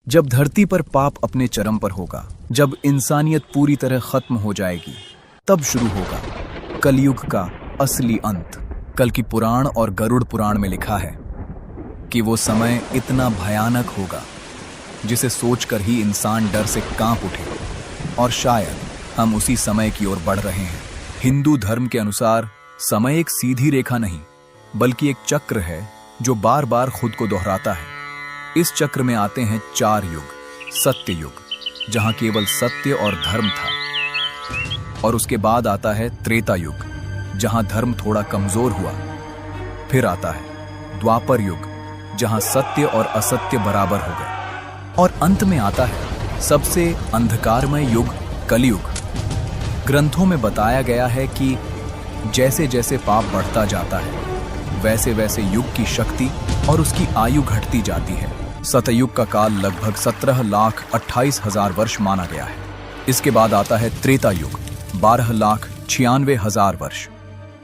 जब धरती पर पाप अपने चरम पर होगा, जब इंसानियत पूरी तरह खत्म हो जाएगी, तब शुरू होगा कलयुग का असली अंत। कल की पुराण और गरुड़ पुराण में लिखा है कि वो समय इतना भयानक होगा जिसे सोचकर ही इंसान डर से कांप उठे। और शायद हम उसी समय की ओर बढ़ रहे हैं। हिंदू धर्म के अनुसार समय एक सीधी रेखा नहीं, बल्कि एक चक्र है जो बार बार खुद को दोहराता है। इस चक्र में आते हैं 4 युग। सत्य युग, जहां केवल सत्य और धर्म था, और उसके बाद आता है त्रेता युग, जहां धर्म थोड़ा कमजोर हुआ। फिर आता है द्वापर युग, जहां सत्य और असत्य बराबर हो गए, और अंत में आता है सबसे अंधकारमय युग, कलयुग। ग्रंथों में बताया गया है कि जैसे जैसे पाप बढ़ता जाता है, वैसे वैसे युग की शक्ति और उसकी आयु घटती जाती है। सतयुग का काल लगभग 17,28,000 वर्ष माना गया है। इसके बाद आता है त्रेता युग, 12,96,000 वर्ष।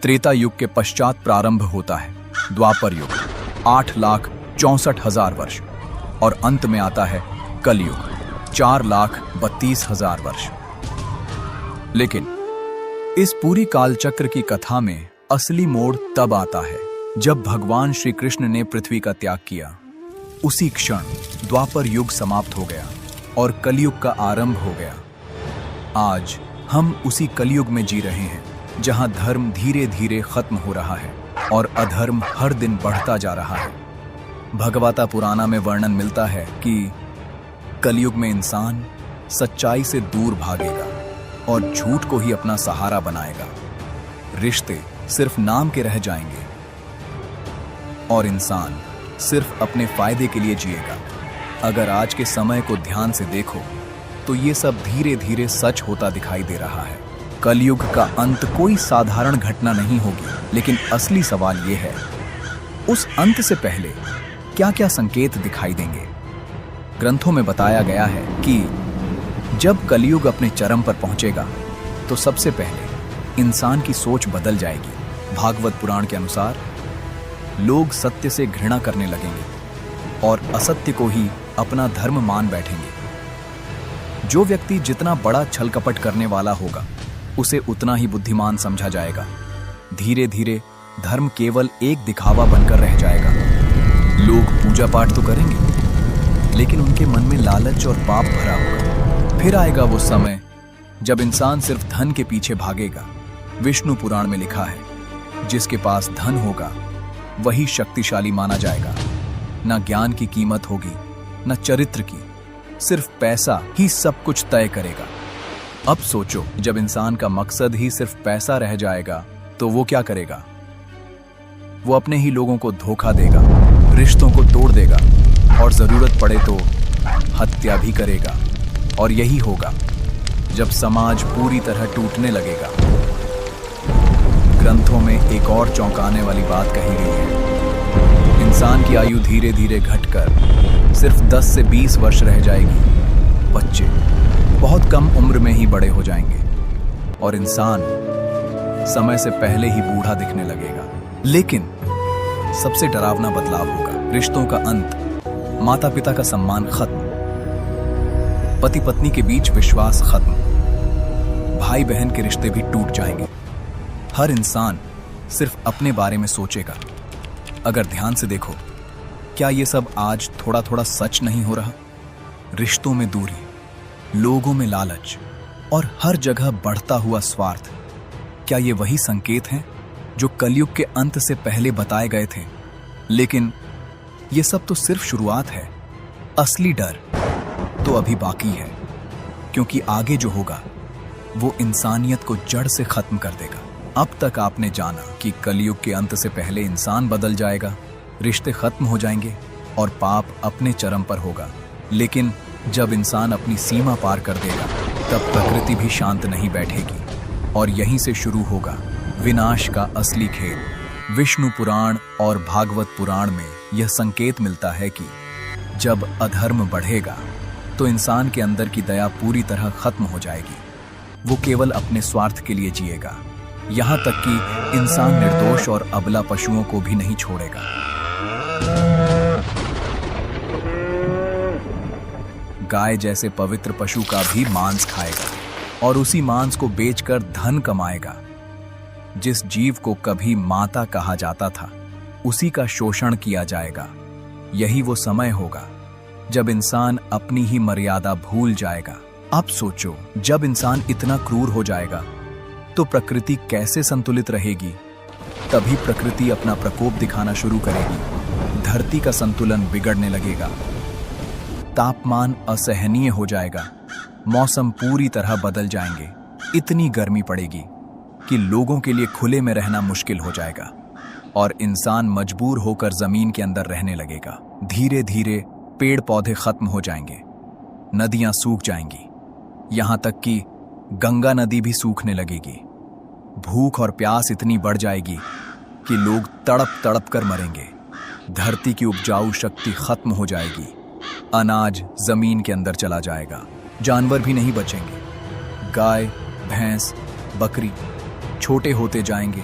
त्रेता युग के पश्चात प्रारंभ होता है द्वापर युग, 8,64,000 वर्ष, और अंत में आता है कलयुग, 4,32,000 वर्ष। लेकिन इस पूरी कालचक्र की कथा में असली मोड़ तब आता है जब भगवान श्री कृष्ण ने पृथ्वी का त्याग किया। उसी क्षण द्वापर युग समाप्त हो गया और कलयुग का आरंभ हो गया। आज हम उसी कलयुग में जी रहे हैं, जहां धर्म धीरे धीरे खत्म हो रहा है और अधर्म हर दिन बढ़ता जा रहा है। भगवता पुराण में वर्णन मिलता है कि कलयुग में इंसान सच्चाई से दूर भागेगा और झूठ को ही अपना सहारा बनाएगा। रिश्ते सिर्फ नाम के रह जाएंगे और इंसान सिर्फ अपने फायदे के लिए जिएगा। अगर आज के समय को ध्यान से देखो तो ये सब धीरे धीरे सच होता दिखाई दे रहा है। कलयुग का अंत कोई साधारण घटना नहीं होगी, लेकिन असली सवाल ये है, उस अंत से पहले क्या क्या संकेत दिखाई देंगे। ग्रंथों में बताया गया है कि जब कलयुग अपने चरम पर पहुंचेगा तो सबसे पहले इंसान की सोच बदल जाएगी। भागवत पुराण के अनुसार लोग सत्य से घृणा करने लगेंगे और असत्य को ही अपना धर्म मान बैठेंगे। जो व्यक्ति जितना बड़ा छल कपट करने वाला होगा, उसे उतना ही बुद्धिमान समझा जाएगा। धीरे धीरे धर्म केवल एक दिखावा बनकर रह जाएगा। लोग पूजा पाठ तो करेंगे, लेकिन उनके मन में लालच और पाप भरा होगा। फिर आएगा वो समय जब इंसान सिर्फ धन के पीछे भागेगा। विष्णु पुराण में लिखा है, जिसके पास धन होगा वही शक्तिशाली माना जाएगा। न ज्ञान की कीमत होगी, न चरित्र की, सिर्फ पैसा ही सब कुछ तय करेगा। अब सोचो, जब इंसान का मकसद ही सिर्फ पैसा रह जाएगा तो वो क्या करेगा? वो अपने ही लोगों को धोखा देगा, रिश्तों को तोड़ देगा और जरूरत पड़े तो हत्या भी करेगा। और यही होगा जब समाज पूरी तरह टूटने लगेगा। ग्रंथों में एक और चौंकाने वाली बात कही गई है। इंसान की आयु धीरे धीरे घटकर सिर्फ 10 से 20 वर्ष रह जाएगी। बच्चे बहुत कम उम्र में ही बड़े हो जाएंगे और इंसान समय से पहले ही बूढ़ा दिखने लगेगा। लेकिन सबसे डरावना बदलाव होगा रिश्तों का अंत। माता पिता का सम्मान खत्म, पति पत्नी के बीच विश्वास खत्म, भाई बहन के रिश्ते भी टूट जाएंगे। हर इंसान सिर्फ अपने बारे में सोचेगा। अगर ध्यान से देखो, क्या ये सब आज थोड़ा थोड़ा सच नहीं हो रहा? रिश्तों में दूरी, लोगों में लालच और हर जगह बढ़ता हुआ स्वार्थ, क्या ये वही संकेत हैं जो कलयुग के अंत से पहले बताए गए थे? लेकिन ये सब तो सिर्फ शुरुआत है। असली डर तो अभी बाकी है, क्योंकि आगे जो होगा वो इंसानियत को जड़ से खत्म कर देगा। अब तक आपने जाना कि कलयुग के अंत से पहले इंसान बदल जाएगा, रिश्ते खत्म हो जाएंगे और पाप अपने चरम पर होगा। लेकिन जब इंसान अपनी सीमा पार कर देगा, तब प्रकृति भी शांत नहीं बैठेगी और यहीं से शुरू होगा विनाश का असली खेल। विष्णु पुराण और भागवत पुराण में यह संकेत मिलता है कि जब अधर्म बढ़ेगा तो इंसान के अंदर की दया पूरी तरह खत्म हो जाएगी। वो केवल अपने स्वार्थ के लिए जिएगा, यहां तक कि इंसान निर्दोष और अबला पशुओं को भी नहीं छोड़ेगा। गाय जैसे पवित्र पशु का भी मांस खाएगा और उसी मांस को बेचकर धन कमाएगा। जिस जीव को कभी माता कहा जाता था, उसी का शोषण किया जाएगा। यही वो समय होगा जब इंसान अपनी ही मर्यादा भूल जाएगा। अब सोचो, जब इंसान इतना क्रूर हो जाएगा तो प्रकृति कैसे संतुलित रहेगी? तभी प्रकृति अपना प्रकोप दिखाना शुरू करेगी। धरती का संतुलन बिगड़ने लगेगा, तापमान असहनीय हो जाएगा, मौसम पूरी तरह बदल जाएंगे। इतनी गर्मी पड़ेगी कि लोगों के लिए खुले में रहना मुश्किल हो जाएगा और इंसान मजबूर होकर जमीन के अंदर रहने लगेगा। धीरे धीरे पेड़ पौधे खत्म हो जाएंगे, नदियां सूख जाएंगी, यहां तक कि गंगा नदी भी सूखने लगेगी। भूख और प्यास इतनी बढ़ जाएगी कि लोग तड़प तड़प कर मरेंगे। धरती की उपजाऊ शक्ति खत्म हो जाएगी, अनाज जमीन के अंदर चला जाएगा, जानवर भी नहीं बचेंगे। गाय, भैंस, बकरी छोटे होते जाएंगे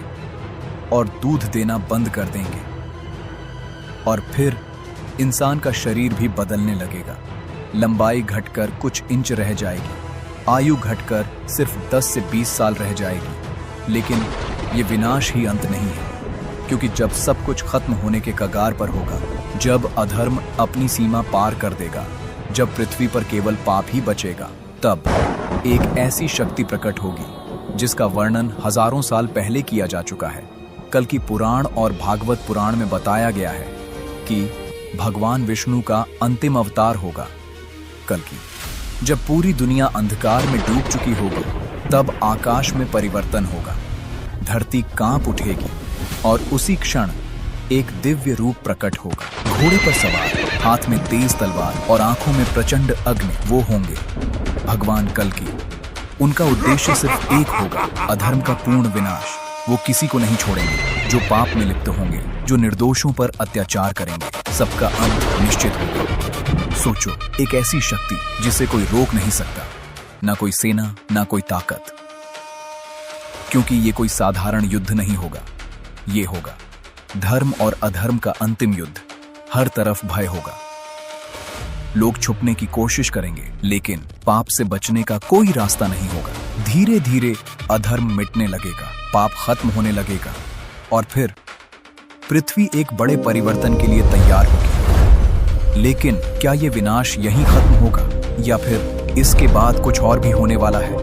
और दूध देना बंद कर देंगे। और फिर इंसान का शरीर भी बदलने लगेगा। लंबाई घटकर कुछ इंच रह जाएगी, आयु घटकर सिर्फ 10 से 20 साल रह जाएगी। लेकिन ये विनाश ही अंत नहीं है, क्योंकि जब सब कुछ खत्म होने के कगार पर होगा, जब अधर्म अपनी सीमा पार कर देगा, जब पृथ्वी पर केवल पाप ही बचेगा, तब एक ऐसी शक्ति प्रकट होगी जिसका वर्णन हजारों साल पहले किया जा चुका है। कल की पुराण और भागवत पुराण में बताया गया है कि भगवान विष्णु का अंतिम अवतार होगा कल की। जब पूरी दुनिया अंधकार में डूब चुकी होगी, तब आकाश में परिवर्तन होगा, धरती कांप उठेगी और उसी क्षण एक दिव्य रूप प्रकट होगा। घोड़े पर सवार, हाथ में तेज तलवार और आंखों में प्रचंड अग्नि, वो होंगे भगवान कल की। उनका उद्देश्य सिर्फ एक होगा, अधर्म का पूर्ण विनाश। वो किसी को नहीं छोड़ेंगे जो पाप में लिप्त होंगे, जो निर्दोषों पर अत्याचार करेंगे। सबका अंत निश्चित होगा। सोचो, एक ऐसी शक्ति जिसे कोई रोक नहीं सकता, ना कोई सेना, ना कोई ताकत। क्योंकि ये कोई साधारण युद्ध नहीं होगा, ये होगा धर्म और अधर्म का अंतिम युद्ध। हर तरफ भय होगा, लोग छुपने की कोशिश करेंगे, लेकिन पाप से बचने का कोई रास्ता नहीं होगा। धीरे धीरे अधर्म मिटने लगेगा, पाप खत्म होने लगेगा और फिर पृथ्वी एक बड़े परिवर्तन के लिए तैयार होगी। लेकिन क्या ये विनाश यहीं खत्म होगा या फिर इसके बाद कुछ और भी होने वाला है?